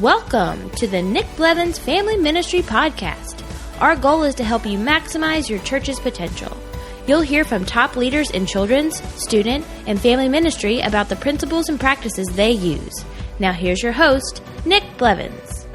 Welcome to the Nick Blevins Family Ministry Podcast. Our goal is to help you maximize your church's potential. You'll hear from top leaders in children's, student, and family ministry about the principles and practices they use. Now here's your host, Nick Blevins.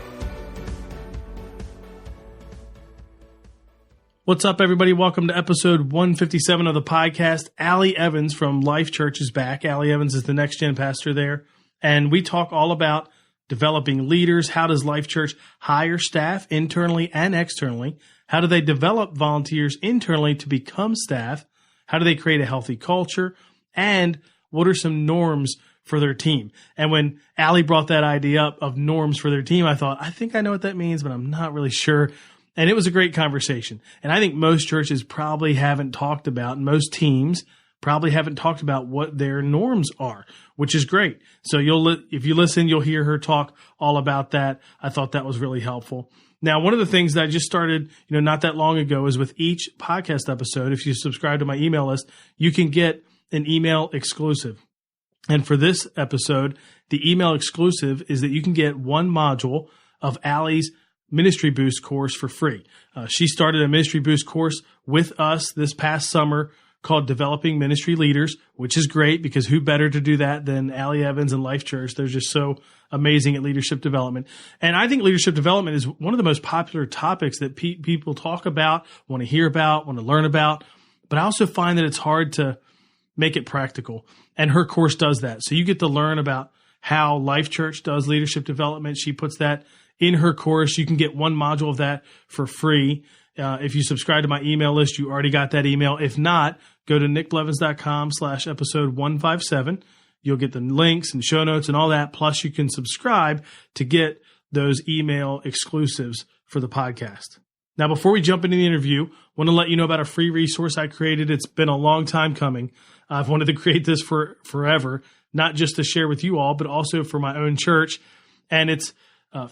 What's up, everybody? Welcome to episode 157 of the podcast. Allie Evans from Life.Church is back. Allie Evans is the NextGen Pastor there. And we talk all about developing leaders. How does Life.Church hire staff internally and externally? How do they develop volunteers internally to become staff? How do they create a healthy culture? And what are some norms for their team? And when Allie brought that idea up of norms for their team, I thought, I think I know what that means, but I'm not really sure. And it was a great conversation. And I think most churches probably haven't talked about, and most teams probably haven't talked about what their norms are, which is great. So if you listen, you'll hear her talk all about that. I thought that was really helpful. Now, one of the things that I just started, not that long ago is with each podcast episode, if you subscribe to my email list, you can get an email exclusive. And for this episode, the email exclusive is that you can get one module of Allie's Ministry Boost course for free. She started a Ministry Boost course with us this past summer called Developing Ministry Leaders, which is great because who better to do that than Allie Evans and Life.Church? They're just so amazing at leadership development. And I think leadership development is one of the most popular topics that people talk about, want to hear about, want to learn about. But I also find that it's hard to make it practical. And her course does that. So you get to learn about how Life.Church does leadership development. She puts that in her course. You can get one module of that for free. If you subscribe to my email list, you already got that email. If not, go to nickblevins.com/episode 157. You'll get the links and show notes and all that. Plus, you can subscribe to get those email exclusives for the podcast. Now, before we jump into the interview, I want to let you know about a free resource I created. It's been a long time coming. I've wanted to create this for forever, not just to share with you all, but also for my own church. And it's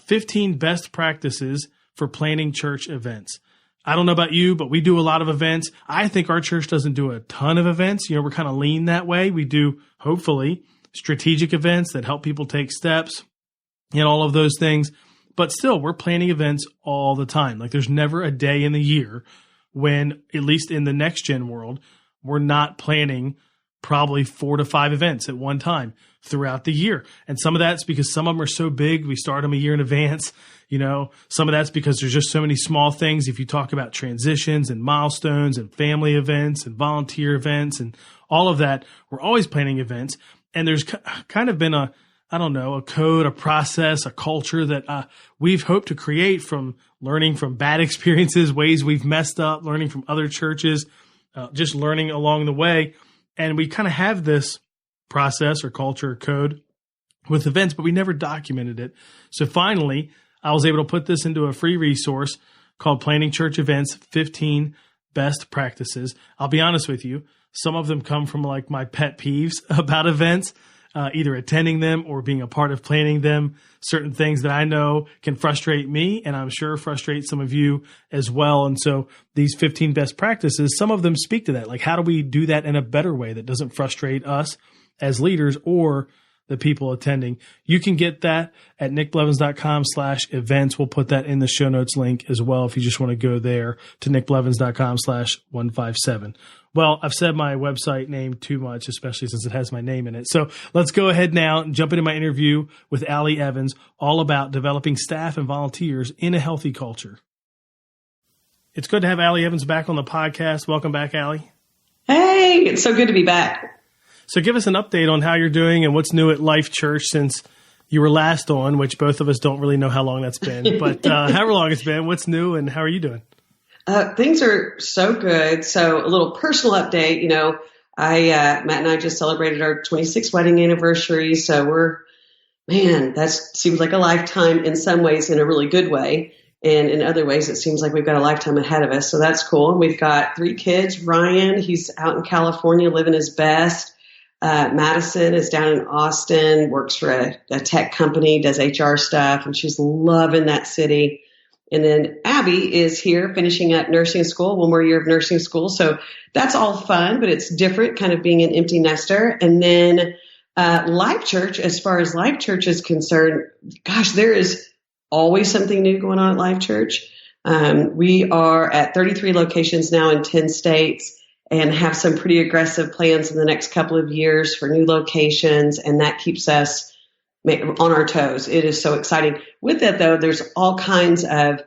15 best practices for planning church events. I don't know about you, but we do a lot of events. I think our church doesn't do a ton of events. We're kind of lean that way. We do, hopefully, strategic events that help people take steps and all of those things. But still, we're planning events all the time. Like there's never a day in the year when, at least in the NextGen world, we're not planning probably 4 to 5 events at one time throughout the year. And some of that's because some of them are so big, we start them a year in advance. Some of that's because there's just so many small things. If you talk about transitions and milestones and family events and volunteer events and all of that, we're always planning events. And there's kind of been a code, a process, a culture that we've hoped to create from learning from bad experiences, ways we've messed up, learning from other churches, just learning along the way. And we kind of have this process or culture or code with events, but we never documented it. So finally, I was able to put this into a free resource called Planning Church Events, 15 Best Practices. I'll be honest with you. Some of them come from like my pet peeves about events, either attending them or being a part of planning them. Certain things that I know can frustrate me, and I'm sure frustrate some of you as well. And so these 15 best practices, some of them speak to that. Like, how do we do that in a better way that doesn't frustrate us as leaders or the people attending? You can get that at nickblevins.com/events. We'll put that in the show notes link as well if you just want to go there to nickblevins.com/157. Well, I've said my website name too much, especially since it has my name in it. So let's go ahead now and jump into my interview with Allie Evans, all about developing staff and volunteers in a healthy culture. It's good to have Allie Evans back on the podcast. Welcome back, Allie. Hey, it's so good to be back. So give us an update on how you're doing and what's new at Life.Church since you were last on, which both of us don't really know how long that's been. But however long it's been, what's new and how are you doing? Things are so good. So a little personal update, Matt and I just celebrated our 26th wedding anniversary. So that seems like a lifetime in some ways in a really good way. And in other ways, it seems like we've got a lifetime ahead of us. So that's cool. And we've got 3 kids. Ryan, he's out in California living his best. Madison is down in Austin, works for a tech company, does HR stuff, and she's loving that city. And then Abby is here finishing up nursing school, one more year of nursing school. So that's all fun, but it's different, kind of being an empty nester. And then Life.Church, as far as Life.Church is concerned, gosh, there is always something new going on at Life.Church. We are at 33 locations now in 10 states and have some pretty aggressive plans in the next couple of years for new locations. And that keeps us on our toes. It is so exciting. With that, though, there's all kinds of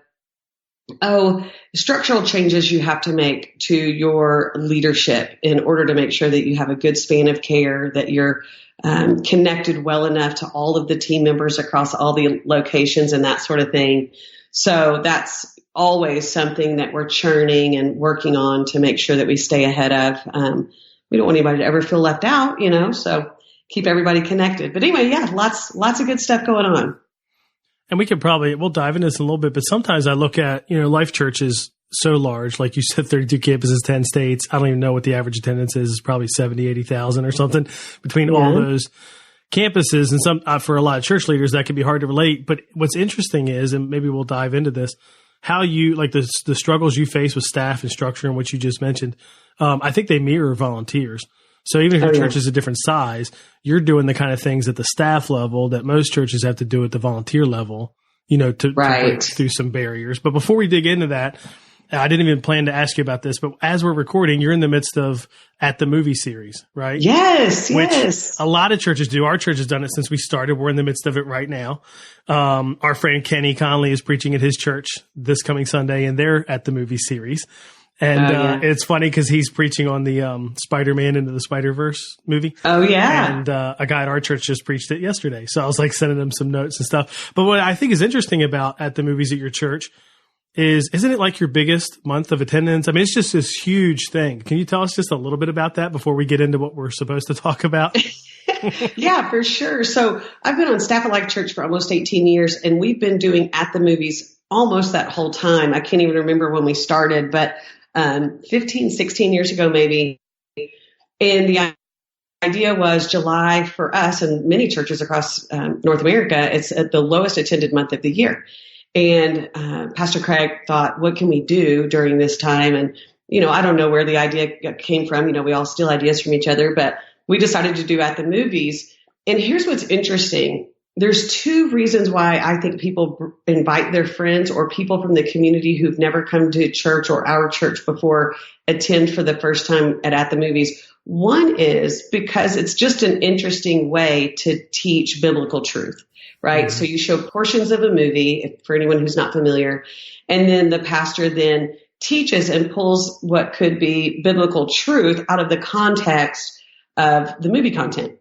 structural changes you have to make to your leadership in order to make sure that you have a good span of care, that you're connected well enough to all of the team members across all the locations and that sort of thing. So that's always something that we're churning and working on to make sure that we stay ahead of. We don't want anybody to ever feel left out, so keep everybody connected. But anyway, yeah, lots of good stuff going on. And we'll dive into this in a little bit, but sometimes I look at, Life.Church is so large, like you said, 32 campuses, 10 states. I don't even know what the average attendance is. It's probably 70, 80,000 or something between all those campuses. And some, for a lot of church leaders, that can be hard to relate. But what's interesting is, and maybe we'll dive into this, how you, like the struggles you face with staff and structure and what you just mentioned, I think they mirror volunteers. So even if your church is a different size, you're doing the kind of things at the staff level that most churches have to do at the volunteer level, to break through some barriers. But before we dig into that, I didn't even plan to ask you about this, but as we're recording, you're in the midst of At the Movie series, right? Yes. Which a lot of churches do. Our church has done it since we started. We're in the midst of it right now. Our friend Kenny Conley is preaching at his church this coming Sunday, and they're At the Movie series. And it's funny because he's preaching on the Spider-Man Into the Spider-Verse movie. Oh, yeah. And a guy at our church just preached it yesterday. So I was like sending him some notes and stuff. But what I think is interesting about At the Movies at your church isn't it like your biggest month of attendance? I mean, it's just this huge thing. Can you tell us just a little bit about that before we get into what we're supposed to talk about? Yeah, for sure. So I've been on staff at Life.Church for almost 18 years, and we've been doing At the Movies almost that whole time. I can't even remember when we started, but 15, 16 years ago maybe. And the idea was July for us and many churches across North America, it's at the lowest attended month of the year. And Pastor Craig thought, what can we do during this time? And, I don't know where the idea came from. We all steal ideas from each other, but we decided to do At the Movies. And here's what's interesting. There's two reasons why I think people invite their friends or people from the community who've never come to church or our church before attend for the first time at the Movies. One is because it's just an interesting way to teach biblical truth, right? Mm-hmm. So you show portions of a movie for anyone who's not familiar, and then the pastor then teaches and pulls what could be biblical truth out of the context of the movie content.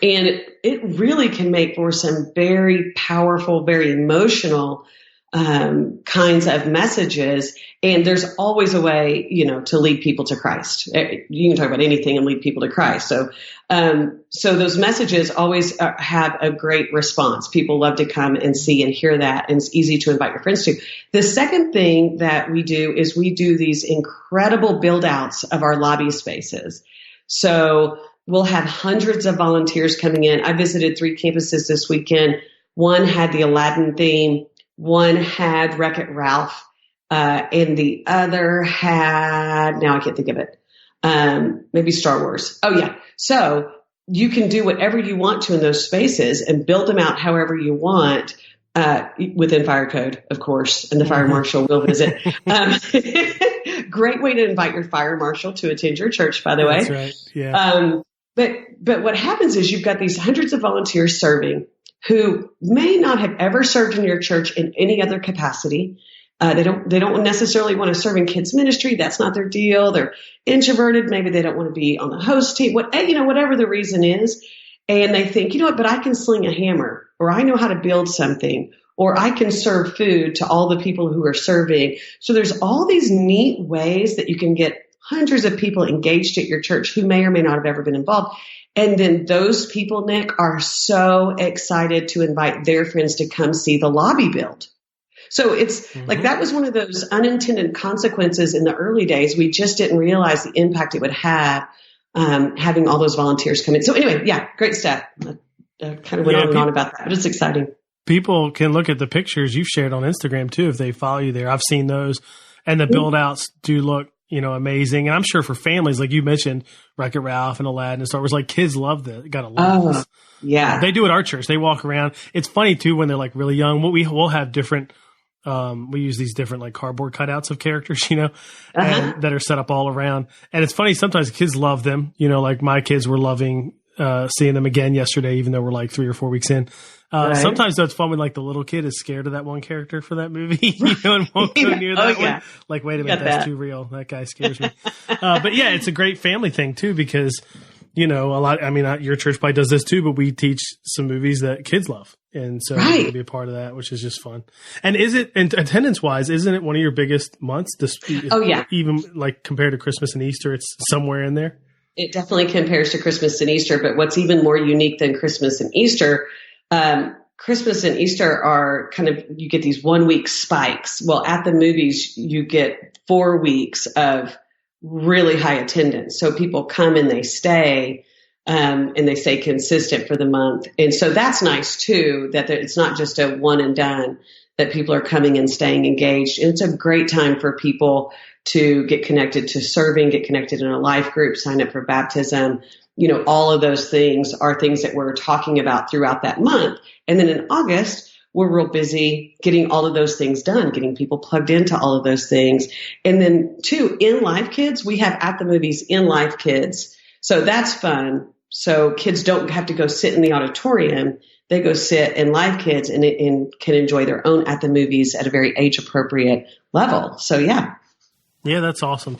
And it really can make for some very powerful, very emotional kinds of messages. And there's always a way, to lead people to Christ. You can talk about anything and lead people to Christ. So those messages always have a great response. People love to come and see and hear that. And it's easy to invite your friends to. The second thing that we do is we do these incredible build outs of our lobby spaces. So we'll have hundreds of volunteers coming in. I visited 3 campuses this weekend. One had the Aladdin theme. One had Wreck-It Ralph. And the other had, now I can't think of it, maybe Star Wars. Oh, yeah. So you can do whatever you want to in those spaces and build them out however you want, within fire code, of course, and the fire marshal will visit. Great way to invite your fire marshal to attend your church, by the way. That's right. Yeah. But what happens is you've got these hundreds of volunteers serving who may not have ever served in your church in any other capacity. They don't necessarily want to serve in kids ministry. That's not their deal. They're introverted. Maybe they don't want to be on the host team. Whatever the reason is. And they think, but I can sling a hammer, or I know how to build something, or I can serve food to all the people who are serving. So there's all these neat ways that you can get hundreds of people engaged at your church who may or may not have ever been involved. And then those people, Nick, are so excited to invite their friends to come see the lobby build. So it's like that was one of those unintended consequences in the early days. We just didn't realize the impact it would have, having all those volunteers come in. So anyway, yeah, great stuff. I kind of went on and on about that, but it's exciting. People can look at the pictures you've shared on Instagram too if they follow you there. I've seen those, and the build outs do look amazing. And I'm sure for families, like you mentioned, Wreck-It Ralph and Aladdin and Star Wars, like kids love this. Gotta love this. Yeah. They do at our church. They walk around. It's funny too when they're like really young. We'll have different, we use these different like cardboard cutouts of characters, and that are set up all around. And it's funny, sometimes kids love them, like my kids were loving, seeing them again yesterday, even though we're like 3 or 4 weeks in. Right. Sometimes that's fun when like the little kid is scared of that one character for that movie, and won't go near that one. Like, wait a minute, that's too real. That guy scares me. But yeah, it's a great family thing too, because, a lot, your church probably does this too, but we teach some movies that kids love. And so you can be a part of that, which is just fun. And attendance wise, isn't it one of your biggest months? Even like compared to Christmas and Easter, it's somewhere in there. It definitely compares to Christmas and Easter, but what's even more unique than Christmas and Easter, Christmas and Easter are you get these 1 week spikes. Well, at the movies, you get 4 weeks of really high attendance. So people come and they stay, and they stay consistent for the month. And so that's nice too, that it's not just a one and done, that people are coming and staying engaged. And it's a great time for people to get connected to serving, get connected in a life group, sign up for baptism. All of those things are things that we're talking about throughout that month. And then in August, we're real busy getting all of those things done, getting people plugged into all of those things. And then too, in Life Kids, we have at the movies in Life Kids. So that's fun. So kids don't have to go sit in the auditorium. They go sit in Live Kids and can enjoy their own at the movies at a very age appropriate level. So yeah. Yeah, that's awesome.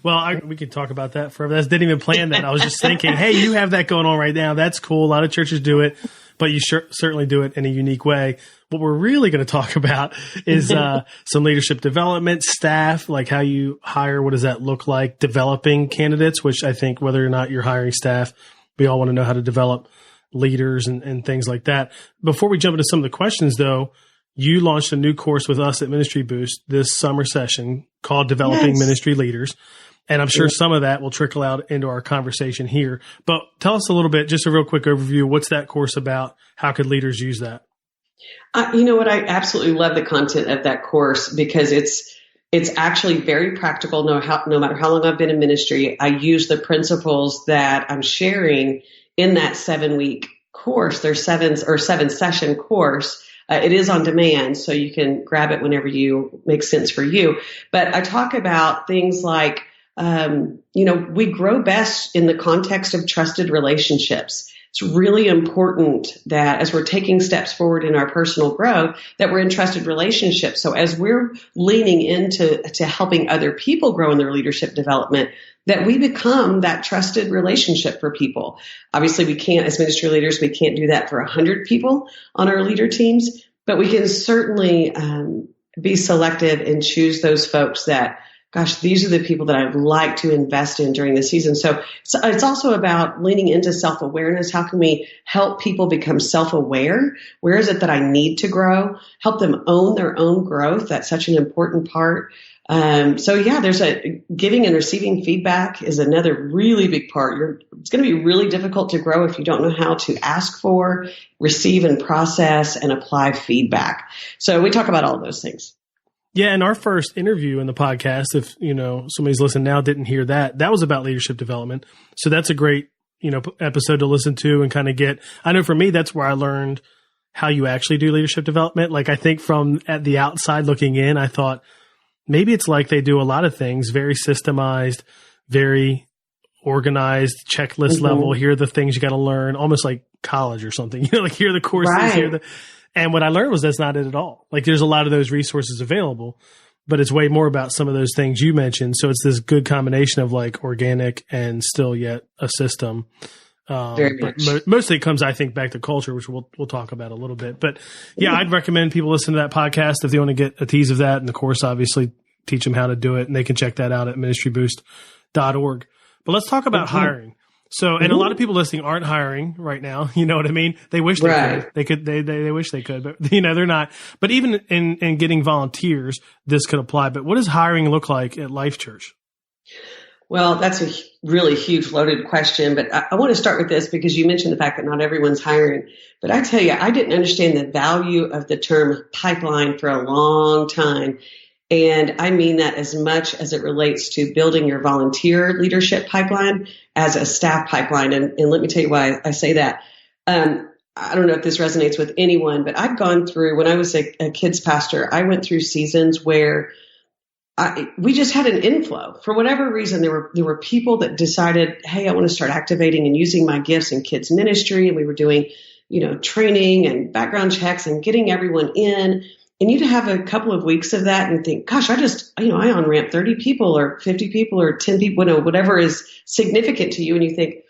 Well, we could talk about that forever. I didn't even plan that. I was just thinking, hey, you have that going on right now. That's cool. A lot of churches do it, but you certainly do it in a unique way. What we're really going to talk about is some leadership development, staff, like how you hire. What does that look like? Developing candidates, which I think whether or not you're hiring staff, we all want to know how to develop leaders and things like that. Before we jump into some of the questions, though, you launched a new course with us at Ministry Boost this summer session called Developing Ministry Leaders. And I'm sure some of that will trickle out into our conversation here. But tell us a little bit, just a real quick overview. What's that course about? How could leaders use that? You know what? I absolutely love the content of that course because it's actually very practical. No matter how long I've been in ministry, I use the principles that I'm sharing in that 7-week course. There's 7-session course. It is on demand, so you can grab it whenever makes sense for you. But I talk about things like, we grow best in the context of trusted relationships. It's really important that as we're taking steps forward in our personal growth, that we're in trusted relationships. So as we're leaning into helping other people grow in their leadership development, that we become that trusted relationship for people. Obviously, we can't, as ministry leaders, we can't do that for 100 people on our leader teams, but we can certainly be selective and choose those folks that, gosh, these are the people that I'd like to invest in during the season. So it's also about leaning into self-awareness. How can we help people become self-aware? Where is it that I need to grow? Help them own their own growth. That's such an important part. There's giving and receiving feedback is another really big part. It's going to be really difficult to grow if you don't know how to ask for, receive and process and apply feedback. So we talk about all of those things. Yeah, and our first interview in the podcast, if somebody's listening now didn't hear that was about leadership development. So that's a great episode to listen to and kind of get. I know for me, that's where I learned how you actually do leadership development. Like I think from at the outside looking in, I thought maybe it's like they do a lot of things, very systemized, very organized, checklist level. Here are the things you got to learn, almost like college or something. Like here are the courses, right. And what I learned was that's not it at all. Like there's a lot of those resources available, but it's way more about some of those things you mentioned. So it's this good combination of like organic and still yet a system. Very much. Mostly it comes, I think, back to culture, which we'll talk about a little bit. But yeah, I'd recommend people listen to that podcast if they want to get a tease of that. And the course, obviously, teach them how to do it. And they can check that out at ministryboost.org. But let's talk about hiring. So, and a lot of people listening aren't hiring right now. You know what I mean? They wish they could. They wish they could, but they're not. But even in getting volunteers, this could apply. But what does hiring look like at Life.Church? Well, that's a really huge loaded question, but I want to start with this because you mentioned the fact that not everyone's hiring. But I tell you, I didn't understand the value of the term pipeline for a long time. And I mean that as much as it relates to building your volunteer leadership pipeline as a staff pipeline. And let me tell you why I say that. I don't know if this resonates with anyone, but I've gone through, when I was a kids pastor, I went through seasons where we just had an inflow. For whatever reason, there were people that decided, hey, I want to start activating and using my gifts in kids ministry. And we were doing, training and background checks and getting everyone in. And you'd have a couple of weeks of that and think, gosh, I on-ramp 30 people or 50 people or 10 people, whatever is significant to you. And you think,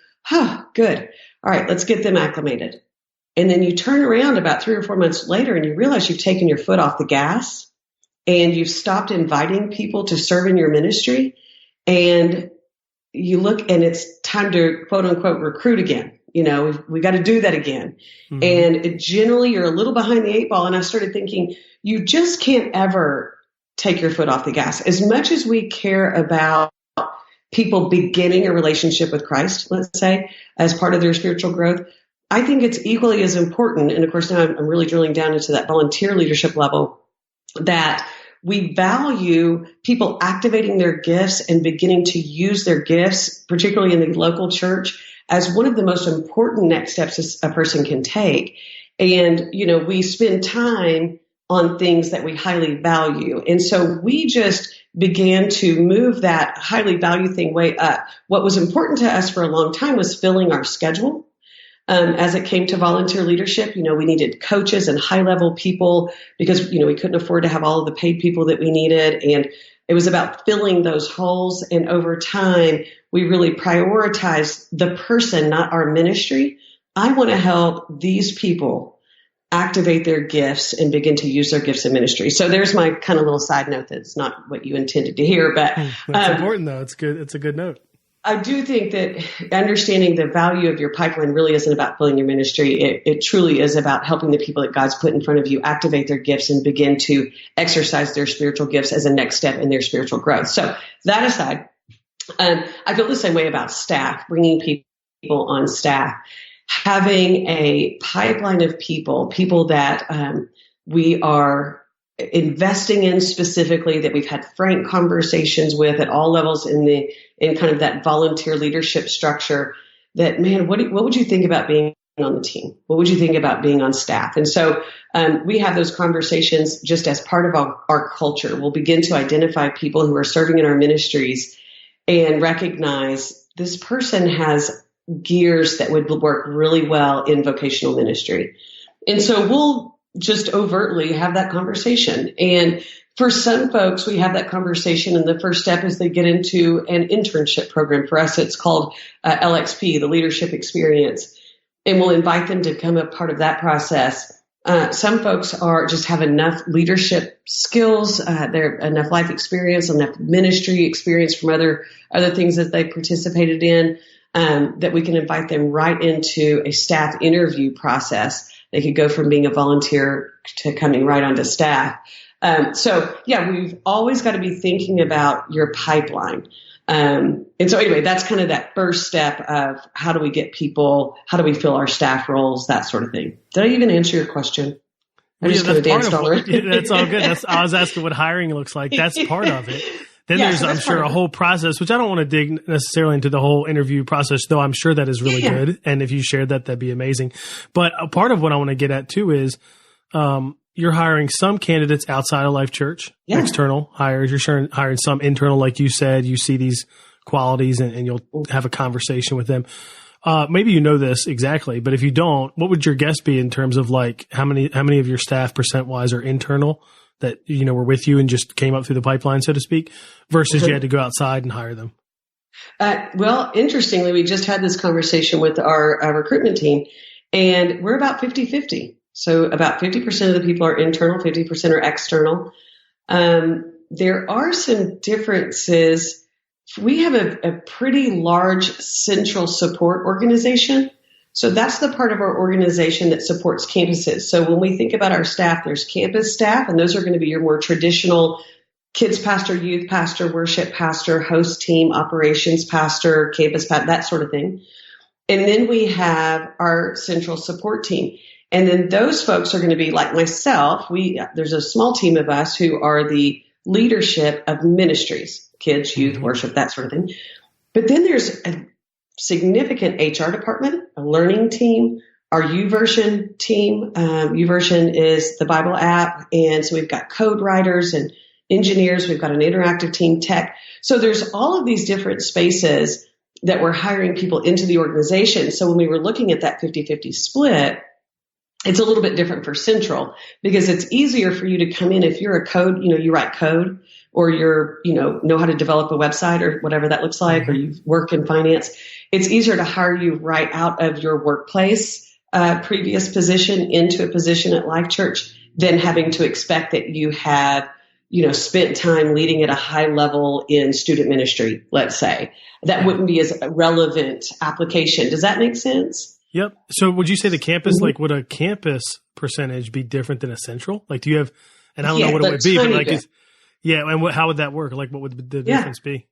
good. All right, let's get them acclimated. And then you turn around about 3 or 4 months later and you realize you've taken your foot off the gas and you've stopped inviting people to serve in your ministry. And you look and it's time to quote unquote recruit again. We got to do that again. Mm-hmm. And generally you're a little behind the 8 ball. And I started thinking, you just can't ever take your foot off the gas. As much as we care about people beginning a relationship with Christ, let's say, as part of their spiritual growth, I think it's equally as important. And of course, now I'm really drilling down into that volunteer leadership level, that we value people activating their gifts and beginning to use their gifts, particularly in the local church, as one of the most important next steps a person can take. And, we spend time on things that we highly value. And so we just began to move that highly valued thing way up. What was important to us for a long time was filling our schedule. As it came to volunteer leadership, we needed coaches and high-level people because, we couldn't afford to have all of the paid people that we needed. And it was about filling those holes. And over time, we really prioritized the person, not our ministry. I want to help these people activate their gifts and begin to use their gifts in ministry. So there's my kind of little side note that's not what you intended to hear, but that's important though. It's good. It's a good note. I do think that understanding the value of your pipeline really isn't about filling your ministry. It truly is about helping the people that God's put in front of you activate their gifts and begin to exercise their spiritual gifts as a next step in their spiritual growth. So that aside, I feel the same way about staff, bringing people on staff, having a pipeline of people that we are investing in specifically, that we've had frank conversations with at all levels in kind of that volunteer leadership structure, that, man, what would you think about being on the team? What would you think about being on staff? And so we have those conversations just as part of our culture. We'll begin to identify people who are serving in our ministries and recognize this person has gears that would work really well in vocational ministry. And so we'll just overtly have that conversation. And for some folks, we have that conversation, and the first step is they get into an internship program. For us, it's called LXP, the Leadership Experience, and we'll invite them to become a part of that process. Some folks just have enough leadership skills, they're enough life experience, enough ministry experience from other things that they participated in, that we can invite them right into a staff interview process. They could go from being a volunteer to coming right onto staff. So we've always got to be thinking about your pipeline. And so anyway, that's kind of that first step of how do we get people, how do we fill our staff roles, that sort of thing. Did I even answer your question? I just kind of danced all around. That's all good. I was asking what hiring looks like. That's part of it. Then there's, I'm sure, a whole process, which I don't want to dig necessarily into the whole interview process, though I'm sure that is really good. And if you shared that, that'd be amazing. But a part of what I want to get at too is, you're hiring some candidates outside of Life.Church, external hires. You're hiring some internal, like you said. You see these qualities and you'll have a conversation with them. Maybe you know this exactly, but if you don't, what would your guess be in terms of like how many of your staff percent-wise are internal that, were with you and just came up through the pipeline, so to speak, versus you had to go outside and hire them? Well, interestingly, we just had this conversation with our recruitment team, and we're about 50-50. So about 50% of the people are internal, 50% are external. There are some differences. We have a pretty large central support organization. So that's the part of our organization that supports campuses. So when we think about our staff, there's campus staff, and those are going to be your more traditional kids pastor, youth pastor, worship pastor, host team, operations pastor, campus pastor, that sort of thing. And then we have our central support team. And then those folks are going to be like myself. There's a small team of us who are the leadership of ministries, kids, youth, worship, that sort of thing. But then there's a significant HR department, a learning team, our YouVersion team. YouVersion is the Bible app. And so we've got code writers and engineers. We've got an interactive team, tech. So there's all of these different spaces that we're hiring people into the organization. So when we were looking at that 50-50 split, it's a little bit different for Central because it's easier for you to come in if you're a code, you write code or you're, know how to develop a website or whatever that looks like, or you work in finance. It's easier to hire you right out of your workplace previous position into a position at Life.Church than having to expect that you have, spent time leading at a high level in student ministry, let's say. That wouldn't be as a relevant application. Does that make sense? Yep. So would you say the campus, would a campus percentage be different than a Central? Like, do you have, and I don't know what it would be, but and how would that work? Like, what would the difference be?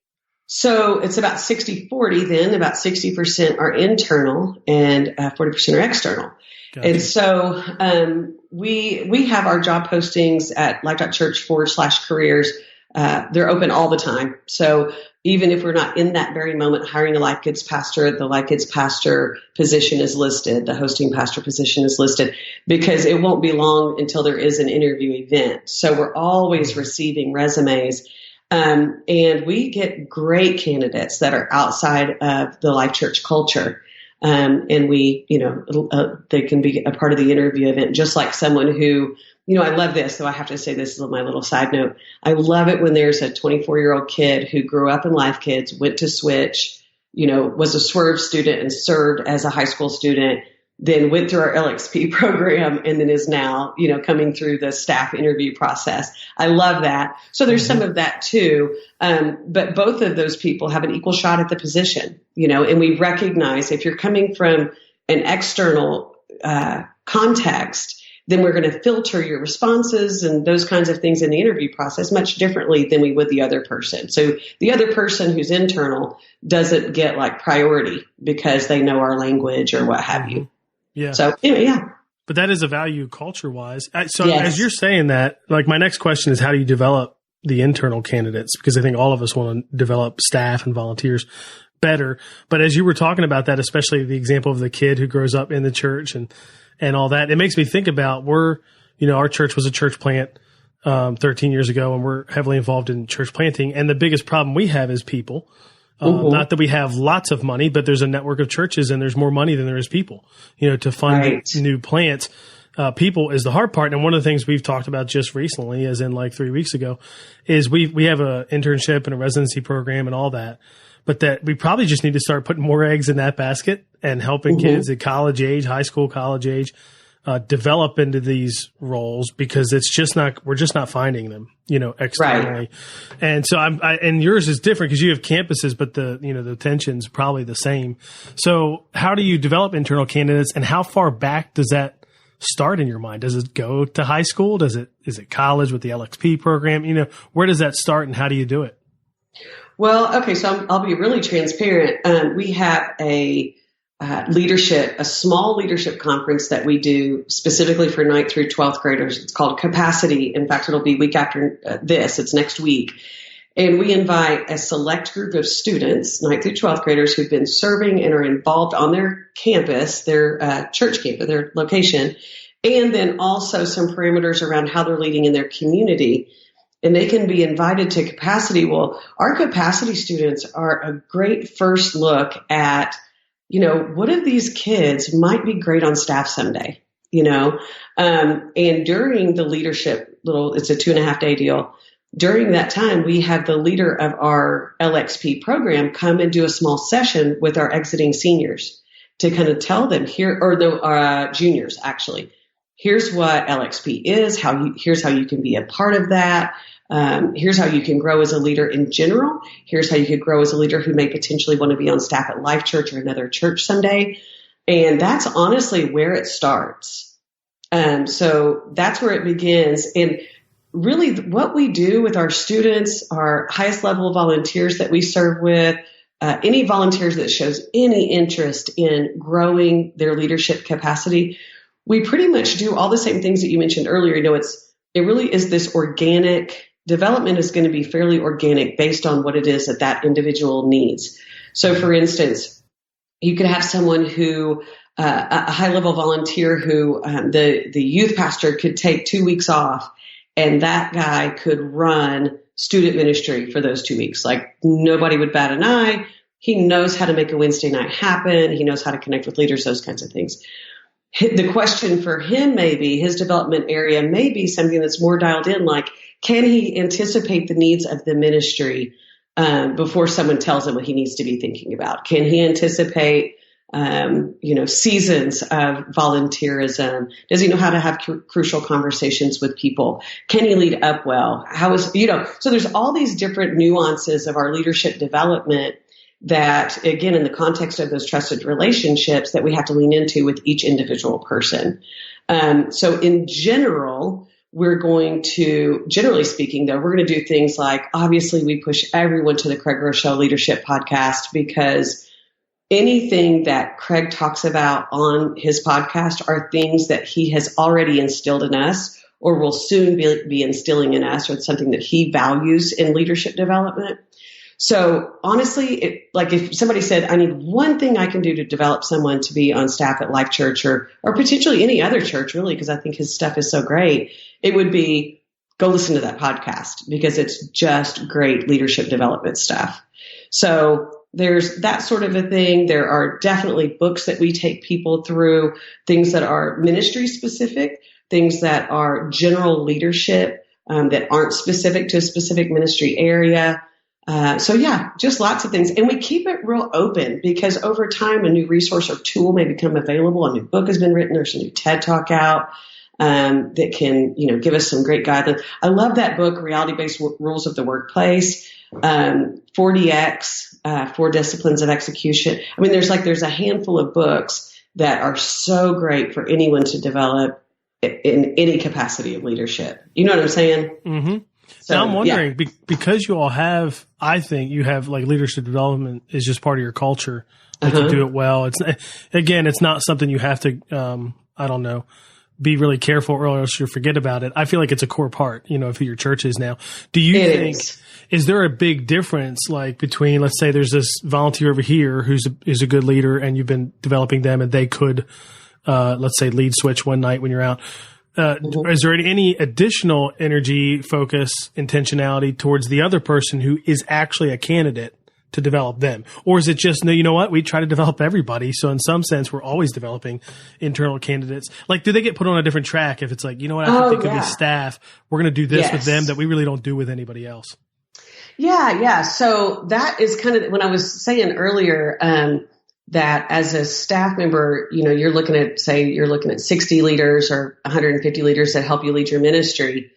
So it's about 60-40 then. About 60% are internal and 40% are external. Gotcha. And so we have our job postings at Life.Church /careers. They're open all the time. So even if we're not in that very moment hiring a Life Kids pastor, the Life Kids pastor position is listed. The hosting pastor position is listed because it won't be long until there is an interview event. So we're always receiving resumes. And we get great candidates that are outside of the Life.Church culture. And we, they can be a part of the interview event, just like someone who, I love this, so I have to say this is my little side note. I love it when there's a 24-year-old kid who grew up in Life Kids, went to Switch, was a Swerve student and served as a high school student, then went through our LXP program and then is now, coming through the staff interview process. I love that. So there's some of that too. But both of those people have an equal shot at the position, and we recognize if you're coming from an external context, then we're going to filter your responses and those kinds of things in the interview process much differently than we would the other person. So the other person who's internal doesn't get like priority because they know our language or what have you. Yeah. So, But that is a value culture-wise. So as you're saying that, like my next question is how do you develop the internal candidates? Because I think all of us want to develop staff and volunteers better. But as you were talking about that, especially the example of the kid who grows up in the church and all that, it makes me think about our church was a church plant 13 years ago, and we're heavily involved in church planting. And the biggest problem we have is people. Not that we have lots of money, but there's a network of churches and there's more money than there is people, to fund new plants. People is the hard part. And one of the things we've talked about just recently, as in like 3 weeks ago, is we have a internship and a residency program and all that, but that we probably just need to start putting more eggs in that basket and helping kids at college age, high school, college age, develop into these roles because we're just not finding them, externally. Right. And so and yours is different because you have campuses, but the tension's probably the same. So how do you develop internal candidates and how far back does that start in your mind? Does it go to high school? Is it college with the LXP program? Where does that start and how do you do it? Well, okay. So I'll be really transparent. We have a small leadership conference that we do specifically for 9th through 12th graders. It's called Capacity. In fact, it'll be week after this. It's next week. And we invite a select group of students, 9th through 12th graders who've been serving and are involved on their campus, their church campus, their location, and then also some parameters around how they're leading in their community. And they can be invited to Capacity. Well, our Capacity students are a great first look at what of these kids might be great on staff someday, and during the leadership it's a 2.5 day deal. During that time, we have the leader of our LXP program come and do a small session with our exiting seniors to kind of tell them juniors actually, here's what LXP is, here's how you can be a part of that. Here's how you can grow as a leader in general. Here's how you could grow as a leader who may potentially want to be on staff at Life.Church or another church someday. And that's honestly where it starts. So that's where it begins. And really what we do with our students, our highest level volunteers that we serve with, any volunteers that shows any interest in growing their leadership capacity, we pretty much do all the same things that you mentioned earlier. It really is this organic development is going to be fairly organic based on what it is that that individual needs. So for instance, you could have someone who, a high level volunteer who the youth pastor could take 2 weeks off, and that guy could run student ministry for those 2 weeks. Like nobody would bat an eye. He knows how to make a Wednesday night happen. He knows how to connect with leaders, those kinds of things. The question for him maybe, his development area may be something that's more dialed in, like, can he anticipate the needs of the ministry before someone tells him what he needs to be thinking about? Can he anticipate, seasons of volunteerism? Does he know how to have crucial conversations with people? Can he lead up well? So there's all these different nuances of our leadership development that, again, in the context of those trusted relationships, that we have to lean into with each individual person. So in general, generally speaking, though, we're going to do things like, obviously, we push everyone to the Craig Rochelle Leadership Podcast, because anything that Craig talks about on his podcast are things that he has already instilled in us or will soon be instilling in us, or something that he values in leadership development. So honestly, if somebody said, I need one thing I can do to develop someone to be on staff at Life.Church or potentially any other church, really, because I think his stuff is so great, it would be go listen to that podcast, because it's just great leadership development stuff. So there's that sort of a thing. There are definitely books that we take people through, things that are ministry specific, things that are general leadership that aren't specific to a specific ministry area. Just lots of things. And we keep it real open, because over time, a new resource or tool may become available. A new book has been written. There's a new TED Talk out that can, give us some great guidance. I love that book, Reality-Based Rules of the Workplace, 4DX, 4 Disciplines of Execution. I mean, there's a handful of books that are so great for anyone to develop in any capacity of leadership. You know what I'm saying? Mm-hmm. So, now I'm wondering, because you all have, I think you have, like, leadership development is just part of your culture. Like, you do it well. It's not something you have to, be really careful, or else you'll forget about it. I feel like it's a core part, of who your church is now. Do you think, is there a big difference, like, between, let's say there's this volunteer over here who's a good leader, and you've been developing them, and they could, let's say, lead switch one night when you're out. Is there any additional energy, focus, intentionality towards the other person who is actually a candidate to develop them? Or is it just, no, you know what? We try to develop everybody. So in some sense, we're always developing internal candidates. Like, do they get put on a different track if it's like, you know what? I think they could be staff. We're going to do this with them that we really don't do with anybody else. Yeah. So that is kind of when I was saying earlier, that as a staff member, you're looking at 60 leaders or 150 leaders that help you lead your ministry.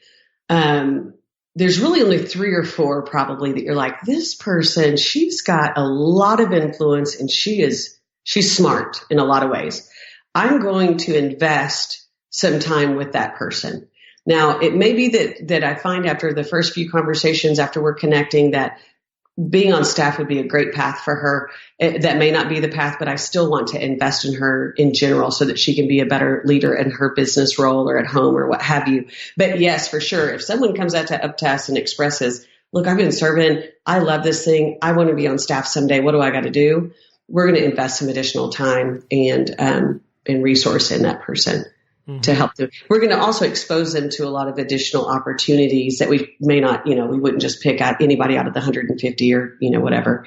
There's really only 3 or 4 probably that you're like, this person, she's got a lot of influence, and she's smart in a lot of ways. I'm going to invest some time with that person. Now, it may be that I find after the first few conversations, after we're connecting, that being on staff would be a great path for her. That may not be the path, but I still want to invest in her in general so that she can be a better leader in her business role or at home or what have you. But yes, for sure, if someone comes up to us and expresses, look, I've been serving, I love this thing, I want to be on staff someday, what do I got to do? We're going to invest some additional time and resource in that person. To help them. We're going to also expose them to a lot of additional opportunities that we may not, we wouldn't just pick out anybody out of the 150 or, whatever,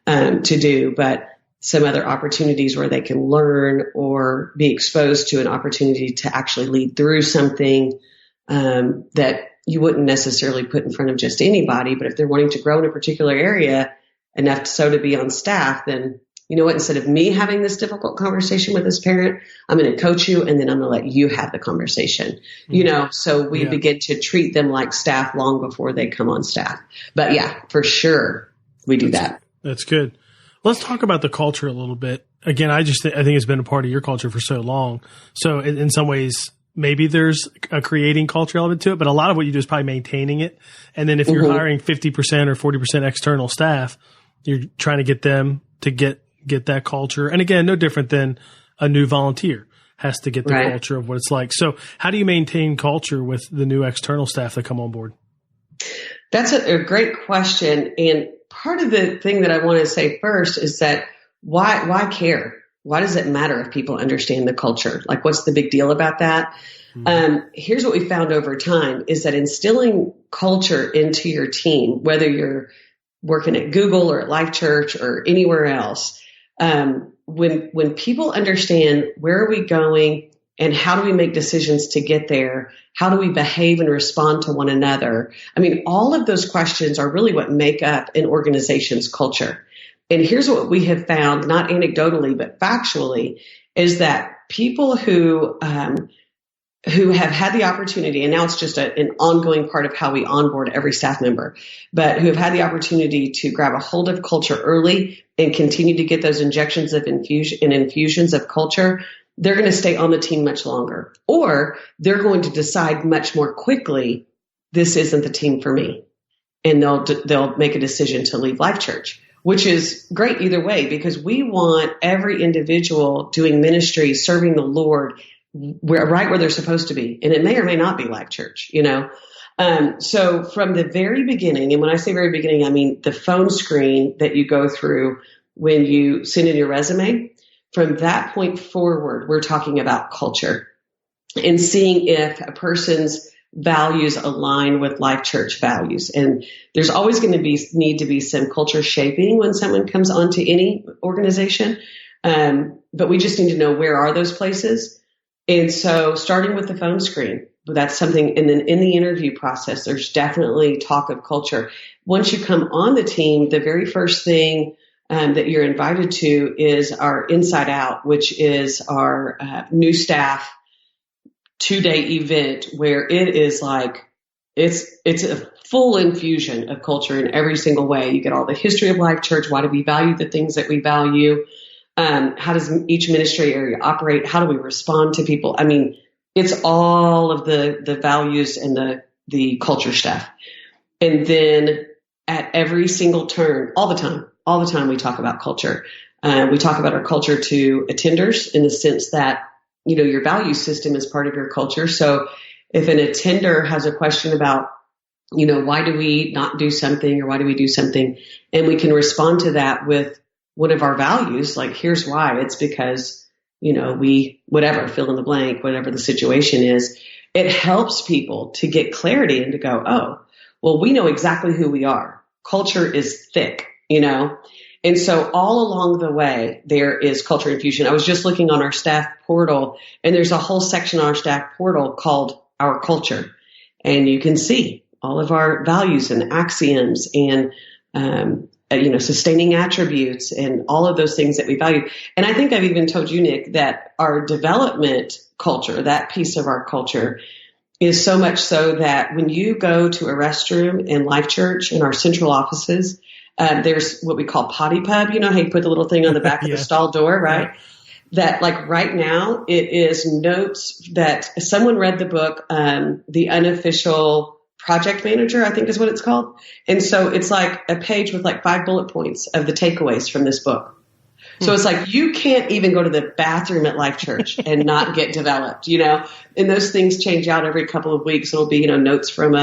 to do, but some other opportunities where they can learn or be exposed to an opportunity to actually lead through something, that you wouldn't necessarily put in front of just anybody. But if they're wanting to grow in a particular area enough so to be on staff, then you know what, instead of me having this difficult conversation with this parent, I'm going to coach you, and then I'm going to let you have the conversation, so we begin to treat them like staff long before they come on staff. But yeah, for sure, we do that. That's good. Let's talk about the culture a little bit. Again, I think it's been a part of your culture for so long. So in some ways, maybe there's a creating culture element to it, but a lot of what you do is probably maintaining it. And then if you're hiring 50% or 40% external staff, you're trying to get them to get that culture. And again, no different than a new volunteer has to get the culture of what it's like. So how do you maintain culture with the new external staff that come on board? That's a great question. And part of the thing that I want to say first is that why care? Why does it matter if people understand the culture? Like, what's the big deal about that? Here's what we found over time is that instilling culture into your team, whether you're working at Google or at Life.Church or anywhere else, when people understand where are we going and how do we make decisions to get there, how do we behave and respond to one another? I mean, all of those questions are really what make up an organization's culture. And here's what we have found, not anecdotally, but factually, is that people who have had the opportunity, and now it's just an ongoing part of how we onboard every staff member, but who have had the opportunity to grab a hold of culture early and continue to get those injections of infusions of culture, they're going to stay on the team much longer, or they're going to decide much more quickly, this isn't the team for me. And they'll make a decision to leave Life.Church, which is great either way, because we want every individual doing ministry, serving the Lord right where they're supposed to be. And it may or may not be Life.Church, So from the very beginning, and when I say very beginning, I mean the phone screen that you go through when you send in your resume, from that point forward, we're talking about culture and seeing if a person's values align with Life.Church values. And there's always going to need to be some culture shaping when someone comes onto any organization. But we just need to know, where are those places? And so starting with the phone screen, that's something. And then in the interview process, there's definitely talk of culture. Once you come on the team, the very first thing that you're invited to is our Inside Out, which is our new staff 2-day event, where it is like, it's a full infusion of culture in every single way. You get all the history of Life.Church. Why do we value the things that we value? How does each ministry area operate? How do we respond to people? I mean, it's all of the values and the culture stuff. And then at every single turn, all the time we talk about culture. We talk about our culture to attenders in the sense that, your value system is part of your culture. So if an attender has a question about, why do we not do something, or why do we do something, and we can respond to that with one of our values, like, here's why. It's because, we, whatever, fill in the blank, whatever the situation is, it helps people to get clarity and to go, oh, well, we know exactly who we are. Culture is thick, And so all along the way, there is culture infusion. I was just looking on our staff portal, and there's a whole section on our staff portal called Our Culture. And you can see all of our values and axioms and, sustaining attributes and all of those things that we value. And I think I've even told you, Nick, that our development culture, that piece of our culture, is so much so that when you go to a restroom in Life.Church in our central offices, there's what we call potty pub. How you put the little thing on the back of the stall door, right? Yeah. That, like, right now, it is notes that someone read the book, The Unofficial Project Manager, I think is what it's called. And so it's like a page with like 5 bullet points of the takeaways from this book. So it's like, you can't even go to the bathroom at Life.Church and not get developed, and those things change out every couple of weeks. It'll be, notes from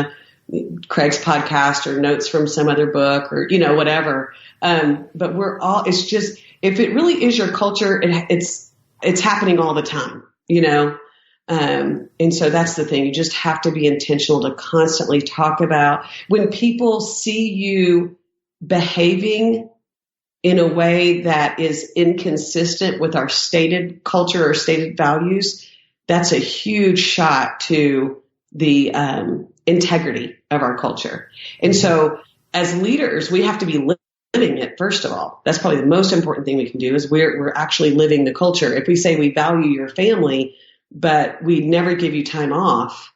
Craig's podcast, or notes from some other book, or, whatever. But it's just, if it really is your culture, it's happening all the time, and so that's the thing. You just have to be intentional to constantly talk about, when people see you behaving in a way that is inconsistent with our stated culture or stated values, that's a huge shot to the integrity of our culture. And so as leaders, we have to be living it, first of all. That's probably the most important thing we can do, is we're actually living the culture. If we say we value your family, but we never give you time off,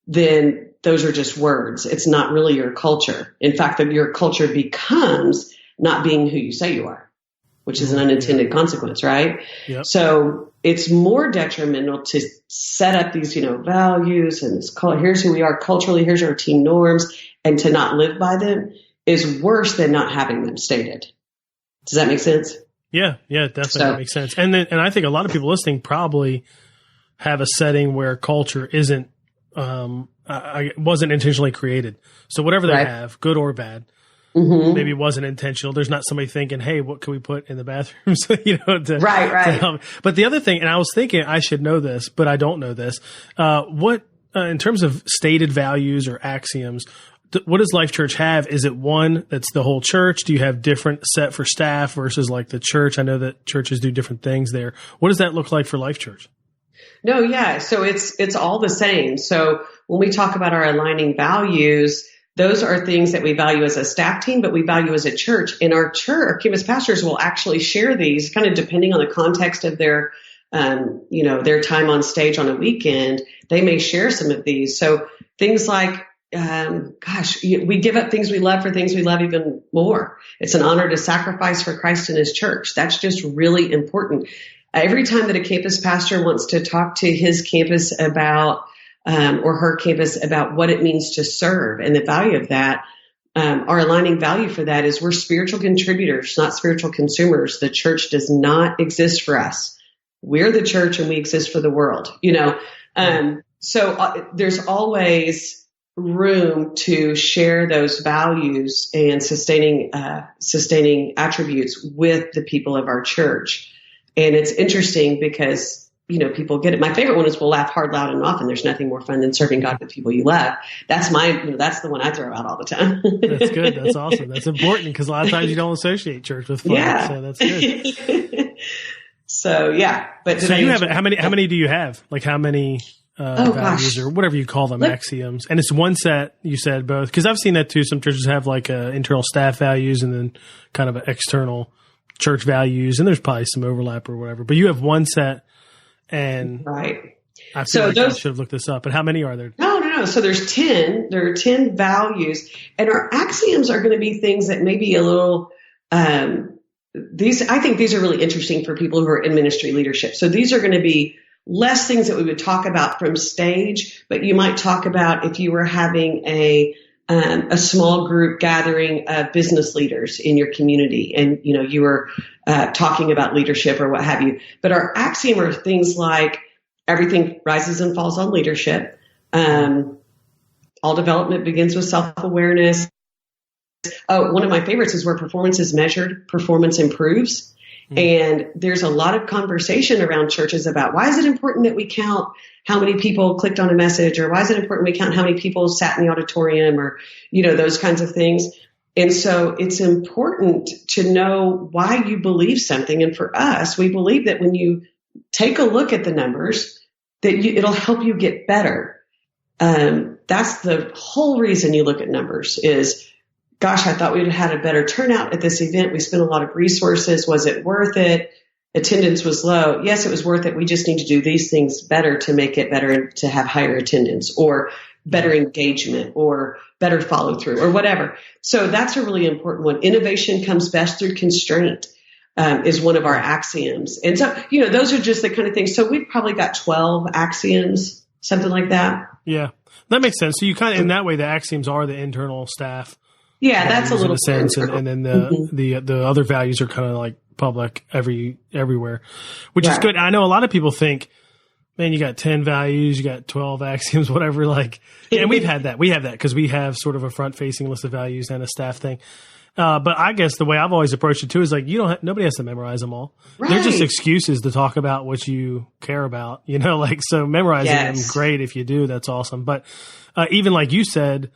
then those are just words. It's not really your culture. In fact, that your culture becomes not being who you say you are, which is an unintended consequence, right? Yep. So it's more detrimental to set up these, values and here's who we are culturally, here's our team norms, and to not live by them is worse than not having them stated. Does that make sense? Yeah, definitely makes sense. And I think a lot of people listening probably have a setting where culture isn't wasn't intentionally created. So whatever they have, good or bad, maybe it wasn't intentional. There's not somebody thinking, hey, what can we put in the bathrooms? To help. But the other thing, and I was thinking I should know this, but I don't know this. In terms of stated values or axioms, what does Life.Church have? Is it one that's the whole church? Do you have different set for staff versus like the church? I know that churches do different things there. What does that look like for Life.Church? No, yeah. So it's all the same. So when we talk about our aligning values, those are things that we value as a staff team, but we value as a church. And our church, our campus pastors will actually share these kind of depending on the context of their, their time on stage on a weekend. They may share some of these. So things like, we give up things we love for things we love even more. It's an honor to sacrifice for Christ and his church. That's just really important. Every time that a campus pastor wants to talk to his campus about or her campus about what it means to serve and the value of that, our aligning value for that is we're spiritual contributors, not spiritual consumers. The church does not exist for us. We're the church and we exist for the world, So there's always room to share those values and sustaining attributes with the people of our church. And it's interesting because, people get it. My favorite one is we'll laugh hard, loud, and often. There's nothing more fun than serving God with people you love. That's that's the one I throw out all the time. That's good. That's awesome. That's important because a lot of times you don't associate church with fun. Yeah. So that's good. So yeah. But so you have how many do you have? Like how many values or whatever you call them, axioms? And it's one set, you said both, because I've seen that too. Some churches have like internal staff values and then kind of external church values, and there's probably some overlap or whatever. But you have one set, and I feel like I should have looked this up. But how many are there? No. So there's 10. There are 10 values, and our axioms are going to be things that may be a little. I think these are really interesting for people who are in ministry leadership. So these are going to be less things that we would talk about from stage, but you might talk about if you were having a small group gathering of business leaders in your community and, you were talking about leadership or what have you. But our axiom are things like everything rises and falls on leadership. All development begins with self-awareness. Oh, one of my favorites is where performance is measured, performance improves. And there's a lot of conversation around churches about why is it important that we count how many people clicked on a message, or why is it important we count how many people sat in the auditorium, or, those kinds of things. And so it's important to know why you believe something. And for us, we believe that when you take a look at the numbers, that it'll help you get better. That's the whole reason you look at numbers is, gosh, I thought we'd had a better turnout at this event. We spent a lot of resources. Was it worth it? Attendance was low. Yes, it was worth it. We just need to do these things better to make it better and to have higher attendance or better engagement or better follow through or whatever. So that's a really important one. Innovation comes best through constraint is one of our axioms. And so, those are just the kind of things. So we've probably got 12 axioms, something like that. Yeah, that makes sense. So you kind of, in that way, the axioms are the internal staff. Yeah, that's a little sense, and then the other values are kind of like public everywhere, which is good. I know a lot of people think, man, you got 10 values, you got 12 axioms, whatever. And we've had that. We have that because we have sort of a front-facing list of values and a staff thing. But I guess the way I've always approached it too is like nobody has to memorize them all. Right. They're just excuses to talk about what you care about. So memorizing them, great if you do. That's awesome. But even like you said.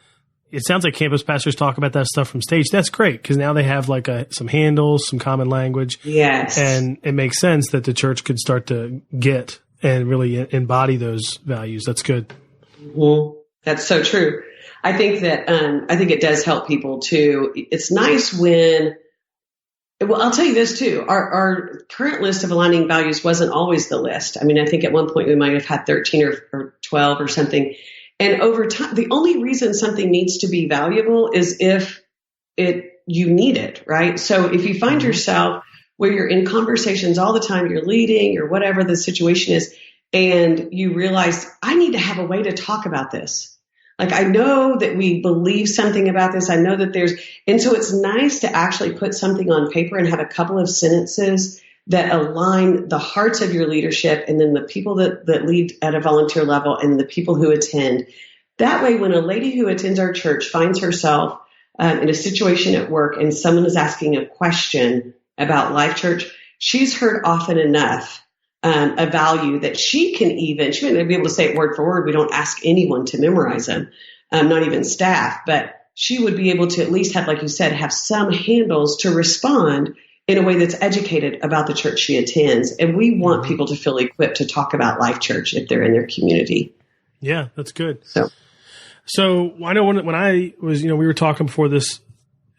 It sounds like campus pastors talk about that stuff from stage. That's great because now they have some handles, some common language. Yes. And it makes sense that the church could start to get and really embody those values. That's good. Mm-hmm. That's so true. I think that, I think it does help people too. It's nice when, well, I'll tell you this too. Our current list of aligning values wasn't always the list. I mean, I think at one point we might have had 13 or 12 or something. And over time, the only reason something needs to be valuable is if you need it, right? So if you find yourself where you're in conversations all the time, you're leading or whatever the situation is, and you realize, I need to have a way to talk about this. Like, I know that we believe something about this. I know that and so it's nice to actually put something on paper and have a couple of sentences that align the hearts of your leadership and then the people that lead at a volunteer level and the people who attend. That way, when a lady who attends our church finds herself in a situation at work and someone is asking a question about Life.Church, she's heard often enough a value that she may not be able to say it word for word. We don't ask anyone to memorize them, not even staff, but she would be able to at least have, like you said, have some handles to respond in a way that's educated about the church she attends. And we want people to feel equipped to talk about Life.Church if they're in their community. Yeah, that's good. So I know when I was, we were talking before this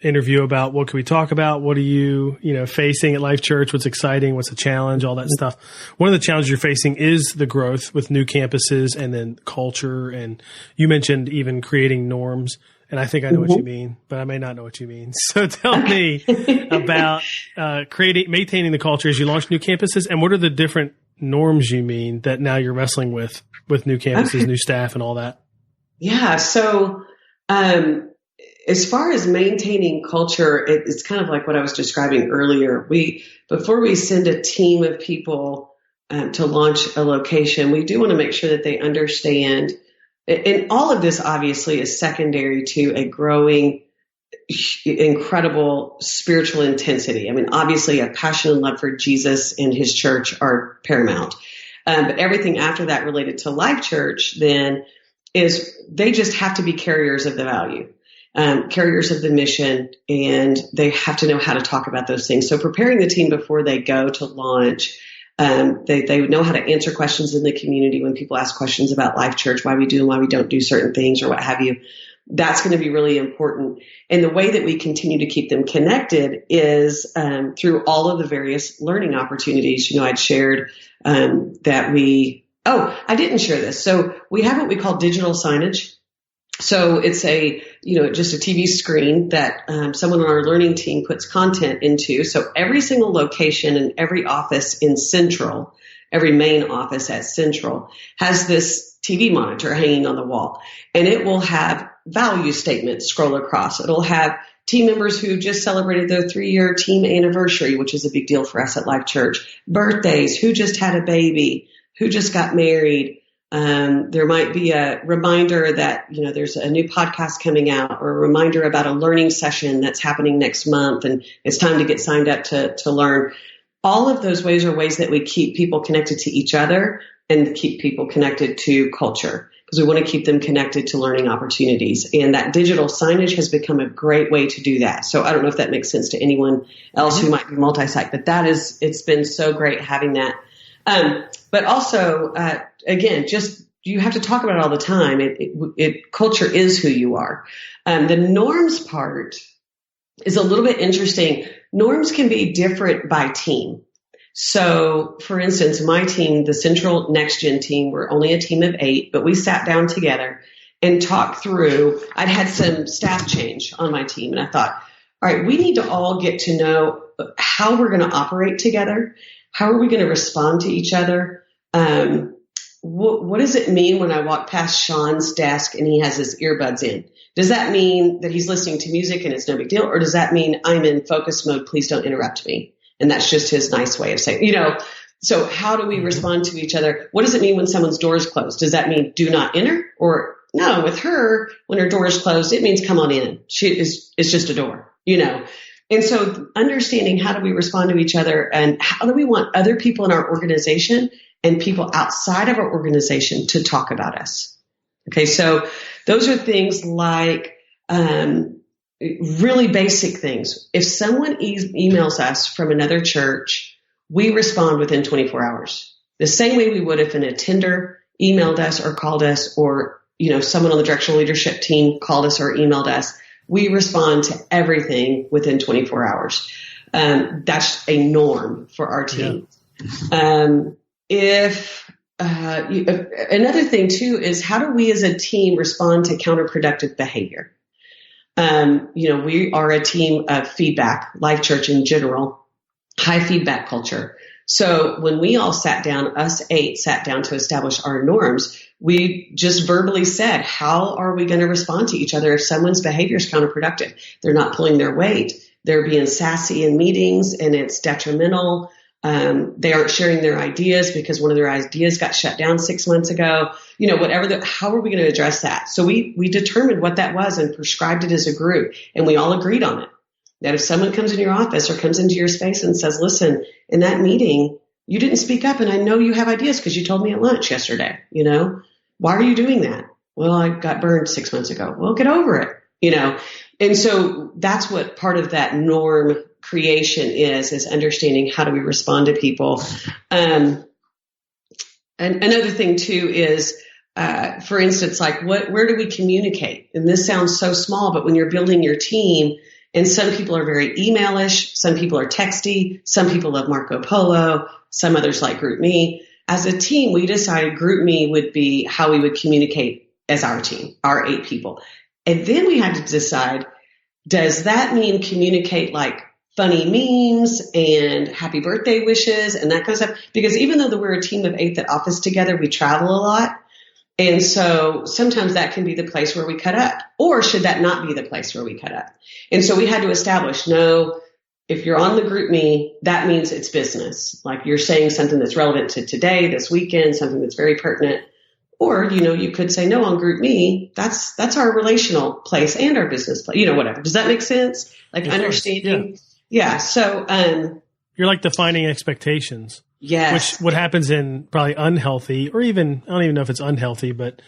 interview about what can we talk about? What are you, facing at Life.Church? What's exciting? What's a challenge? All that stuff. One of the challenges you're facing is the growth with new campuses and then culture. And you mentioned even creating norms. And I think I know what you mean, but I may not know what you mean. So tell me about maintaining the culture as you launch new campuses, and what are the different norms you mean that now you're wrestling with new campuses, new staff, and all that? Yeah. So as far as maintaining culture, it's kind of like what I was describing earlier. Before we send a team of people to launch a location, we do want to make sure that they understand. And all of this obviously is secondary to a growing, incredible spiritual intensity. I mean, obviously a passion and love for Jesus and his church are paramount. But everything after that related to Life.Church then is they just have to be carriers of the value, carriers of the mission, and they have to know how to talk about those things. So preparing the team before they go to launch, they know how to answer questions in the community when people ask questions about Life.Church, why we do and why we don't do certain things or what have you. That's going to be really important. And the way that we continue to keep them connected is through all of the various learning opportunities. I'd shared I didn't share this. So we have what we call digital signage. So it's just a TV screen that someone on our learning team puts content into. So every single location and every office in Central, every main office at Central has this TV monitor hanging on the wall, and it will have value statements scroll across. It'll have team members who just celebrated their 3-year team anniversary, which is a big deal for us at Life.Church, birthdays, who just had a baby, who just got married. There might be a reminder that, there's a new podcast coming out, or a reminder about a learning session that's happening next month and it's time to get signed up to learn. All of those ways are ways that we keep people connected to each other and keep people connected to culture, because we want to keep them connected to learning opportunities. And that digital signage has become a great way to do that. So I don't know if that makes sense to anyone else who might be multi-site, but it's been so great having that. But also, again, just you have to talk about it all the time. Culture is who you are. The norms part is a little bit interesting. Norms can be different by team. So, for instance, my team, the Central NextGen team, we're only a team of 8, but we sat down together and talked through. I'd had some staff change on my team, and I thought, all right, we need to all get to know how we're going to operate together. How are we going to respond to each other? What does it mean when I walk past Sean's desk and he has his earbuds in? Does that mean that he's listening to music and it's no big deal? Or does that mean I'm in focus mode, please don't interrupt me? And that's just his nice way of saying, so how do we respond to each other? What does it mean when someone's door is closed? Does that mean do not enter? Or no, with her, when her door is closed, it means come on in. It's just a door, And so understanding how do we respond to each other and how do we want other people in our organization and people outside of our organization to talk about us. Okay, so those are things like really basic things. If someone emails us from another church, we respond within 24 hours. The same way we would if an attender emailed us or called us, or someone on the directional leadership team called us or emailed us. We respond to everything within 24 hours. That's a norm for our team. Yeah. Another thing too is how do we as a team respond to counterproductive behavior? We are a team of feedback, Life.Church in general, high feedback culture. So when we all sat down, us 8 sat down to establish our norms, we just verbally said, how are we going to respond to each other if someone's behavior is counterproductive? They're not pulling their weight. They're being sassy in meetings and it's detrimental. They aren't sharing their ideas because one of their ideas got shut down 6 months ago. How are we going to address that? So we determined what that was and prescribed it as a group, and we all agreed on it. That if someone comes in your office or comes into your space and says, listen, in that meeting, you didn't speak up, and I know you have ideas because you told me at lunch yesterday, why are you doing that? Well, I got burned 6 months ago. Well, get over it, And so that's what part of that norm creation is understanding how do we respond to people. And another thing too is, for instance, like where do we communicate? And this sounds so small, but when you're building your team, and some people are very emailish, some people are texty, some people love Marco Polo, some others like GroupMe. As a team, we decided GroupMe would be how we would communicate as our team, our 8 people. And then we had to decide, does that mean communicate like funny memes and happy birthday wishes and that kind of stuff? Because even though we're a team of 8 that office together, we travel a lot. And so sometimes that can be the place where we cut up, or should that not be the place where we cut up? And so we had to establish, no, if you're on the GroupMe, that means it's business. Like you're saying something that's relevant to today, this weekend, something that's very pertinent. Or, you could say, no, on GroupMe, that's our relational place and our business place, whatever. Does that make sense? Like understanding? Yeah. So, you're like defining expectations. Yes. Which what happens in probably unhealthy, or even, I don't even know if it's unhealthy, but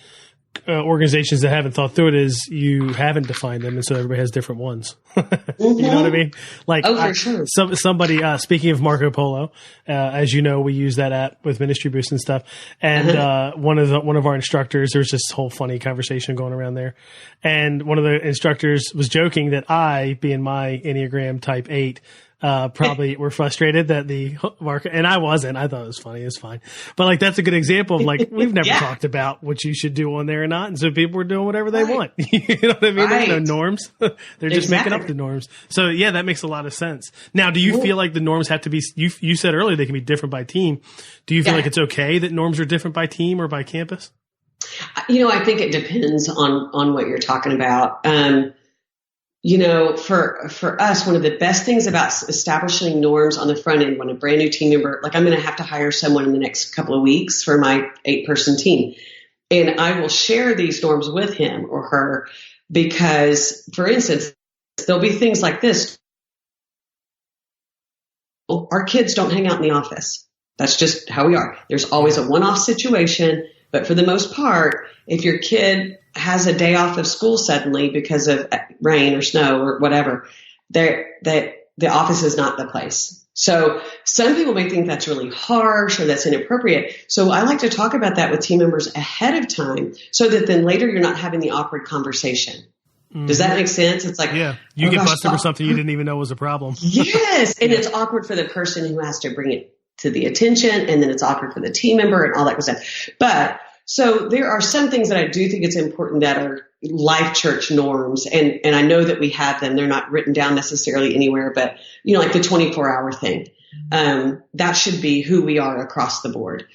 organizations that haven't thought through it is you haven't defined them. And so everybody has different ones. You know what I mean? Like, for sure. Somebody, speaking of Marco Polo, as you know, we use that app with Ministry Boost and stuff. And, one of our instructors, there's this whole funny conversation going around there. And one of the instructors was joking that I, being my Enneagram type 8, probably were frustrated that the market, and I wasn't. I thought it was funny. It's fine. But like, that's a good example of like, we've never talked about what you should do on there or not. And so people were doing whatever they want. You know what I mean? There's no norms. They're just making up the norms. So yeah, that makes a lot of sense. Now, do you feel like the norms have to be, you said earlier they can be different by team. Do you feel like it's okay that norms are different by team or by campus? I think it depends on what you're talking about. For us, one of the best things about establishing norms on the front end when a brand new team member, like I'm going to have to hire someone in the next couple of weeks for my 8-person team. And I will share these norms with him or her because, for instance, there'll be things like this. Our kids don't hang out in the office. That's just how we are. There's always a one-off situation. But for the most part, if your kid has a day off of school suddenly because of rain or snow or whatever, the office is not the place. So some people may think that's really harsh or that's inappropriate. So I like to talk about that with team members ahead of time so that then later you're not having the awkward conversation. Mm-hmm. Does that make sense? It's like, you get busted for something you didn't even know was a problem. Yes. And it's awkward for the person who has to bring it to the attention, and then it's awkward for the team member and all that kind of stuff. But so there are some things that I do think it's important that are Life.Church norms, and I know that we have them. They're not written down necessarily anywhere, but like the 24-hour thing, that should be who we are across the board.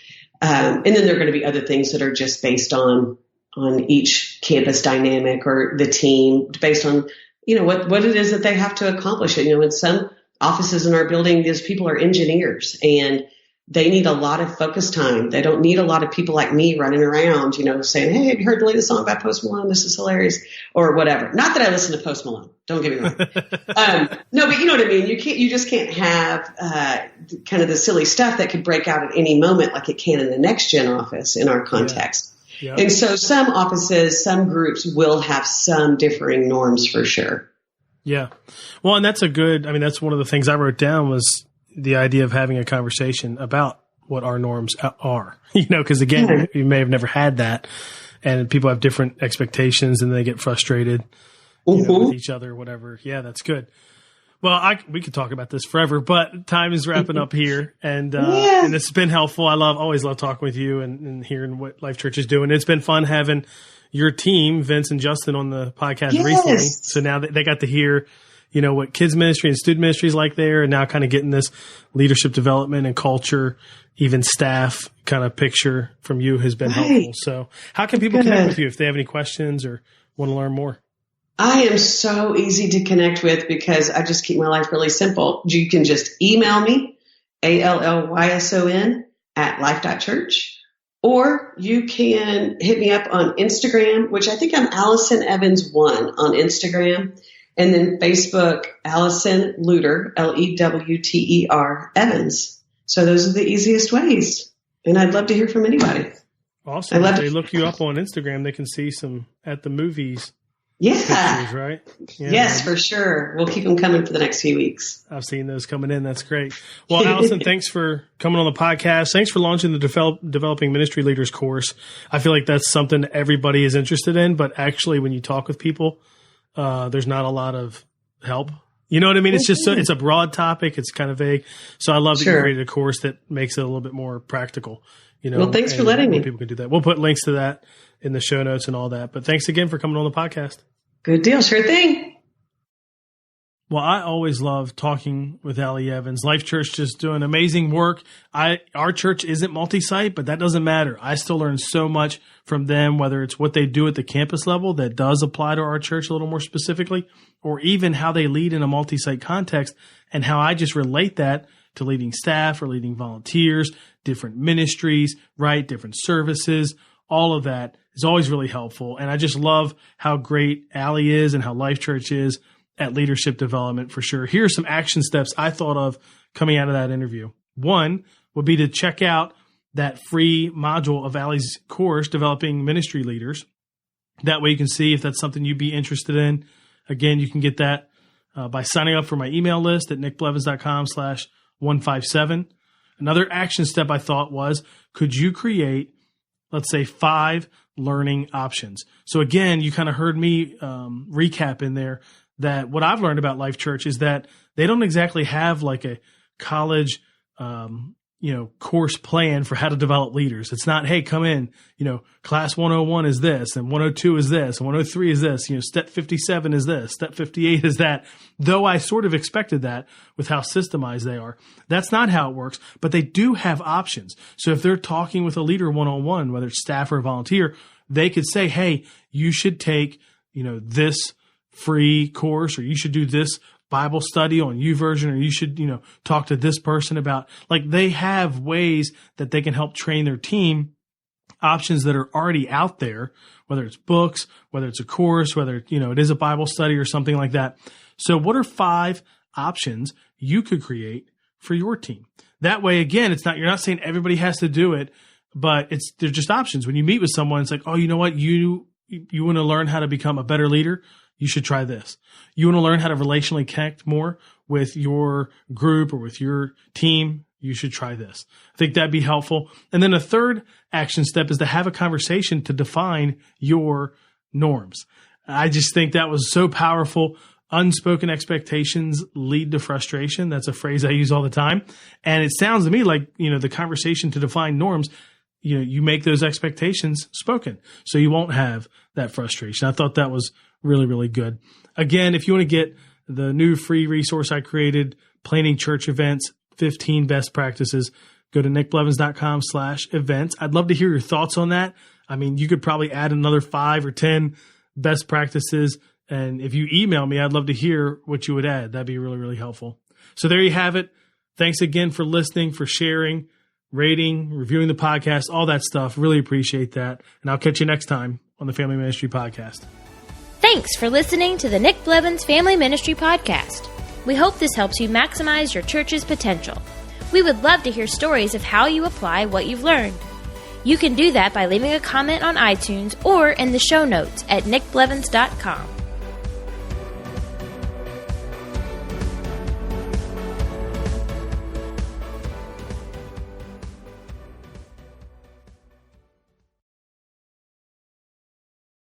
And then there are going to be other things that are just based on each campus dynamic or the team, based on what it is that they have to accomplish. In some offices in our building, these people are engineers and they need a lot of focus time. They don't need a lot of people like me running around, saying, hey, have you heard the latest song by Post Malone? This is hilarious, or whatever. Not that I listen to Post Malone. Don't get me wrong. No, but you know what I mean? You just can't have, kind of the silly stuff that could break out at any moment like it can in the NextGen office in our context. Yeah. Yep. And so some offices, some groups will have some differing norms for sure. Yeah. Well, and that's that's one of the things I wrote down was the idea of having a conversation about what our norms are, because again, you may have never had that, and people have different expectations and they get frustrated with each other or whatever. Yeah, that's good. Well, we could talk about this forever, but time is wrapping up here, and it's been helpful. Always love talking with you and hearing what Life.Church is doing. It's been fun having your team, Vince and Justin, on the podcast recently. So now they got to hear, what kids ministry and student ministry is like there, and now kind of getting this leadership development and culture, even staff kind of picture from you has been helpful. So how can people connect with you if they have any questions or want to learn more? I am so easy to connect with because I just keep my life really simple. You can just email me ALLYSON at Life.Church. Or you can hit me up on Instagram, which I think I'm Allison Evans 1 on Instagram. And then Facebook, Allison Luter, LEWTER Evans. So those are the easiest ways. And I'd love to hear from anybody. Awesome. If they look you up on Instagram, they can see some at the movies. Yeah. Pictures, right? Yeah. Yes, for sure. We'll keep them coming for the next few weeks. I've seen those coming in. That's great. Well, Allison, thanks for coming on the podcast. Thanks for launching the Developing Ministry Leaders course. I feel like that's something everybody is interested in, but actually when you talk with people, there's not a lot of help. You know what I mean? It's just it's a broad topic. It's kind of vague. So I love that you created a course that makes it a little bit more practical. You know, well, thanks for letting me. People can do that. We'll put links to that in the show notes and all that. But thanks again for coming on the podcast. Good deal. Sure thing. Well, I always love talking with Allie Evans. Life.Church just doing amazing work. Our church isn't multi-site, but that doesn't matter. I still learn so much from them, whether it's what they do at the campus level that does apply to our church a little more specifically, or even how they lead in a multi-site context and how I just relate that to leading staff or leading volunteers, different ministries, right? Different services. All of that is always really helpful. And I just love how great Allie is and how Life.Church is at leadership development for sure. Here are some action steps I thought of coming out of that interview. One would be to check out that free module of Allie's course, Developing Ministry Leaders. That way you can see if that's something you'd be interested in. Again, you can get that by signing up for my email list at nickblevins.com/157. Another action step I thought was, could you create, let's say, 5 learning options? So again, you kind of heard me recap in there that what I've learned about Life.Church is that they don't exactly have like a college, course plan for how to develop leaders. It's not, hey, come in, class 101 is this and 102 is this and 103 is this, step 57 is this, step 58 is that. Though I sort of expected that with how systemized they are. That's not how it works, but they do have options. So if they're talking with a leader one-on-one, whether it's staff or volunteer, they could say, hey, you should take, this free course, or you should do this Bible study on YouVersion, or you should, talk to this person about, like, they have ways that they can help train their team, options that are already out there, whether it's books, whether it's a course, whether, it is a Bible study or something like that. So what are 5 options you could create for your team? That way, again, you're not saying everybody has to do it, but they're just options. When you meet with someone, it's like, oh, you know what? You want to learn how to become a better leader? You should try this. You want to learn how to relationally connect more with your group or with your team? You should try this. I think that'd be helpful. And then a third action step is to have a conversation to define your norms. I just think that was so powerful. Unspoken expectations lead to frustration. That's a phrase I use all the time. And it sounds to me like, the conversation to define norms, you make those expectations spoken, so you won't have that frustration. I thought that was really, really good. Again, if you want to get the new free resource I created, Planning Church Events, 15 Best Practices, go to nickblevins.com/events. I'd love to hear your thoughts on that. I mean, you could probably add another 5 or 10 best practices. And if you email me, I'd love to hear what you would add. That'd be really, really helpful. So there you have it. Thanks again for listening, for sharing, rating, reviewing the podcast, all that stuff. Really appreciate that. And I'll catch you next time on the Family Ministry Podcast. Thanks for listening to the Nick Blevins Family Ministry Podcast. We hope this helps you maximize your church's potential. We would love to hear stories of how you apply what you've learned. You can do that by leaving a comment on iTunes or in the show notes at nickblevins.com.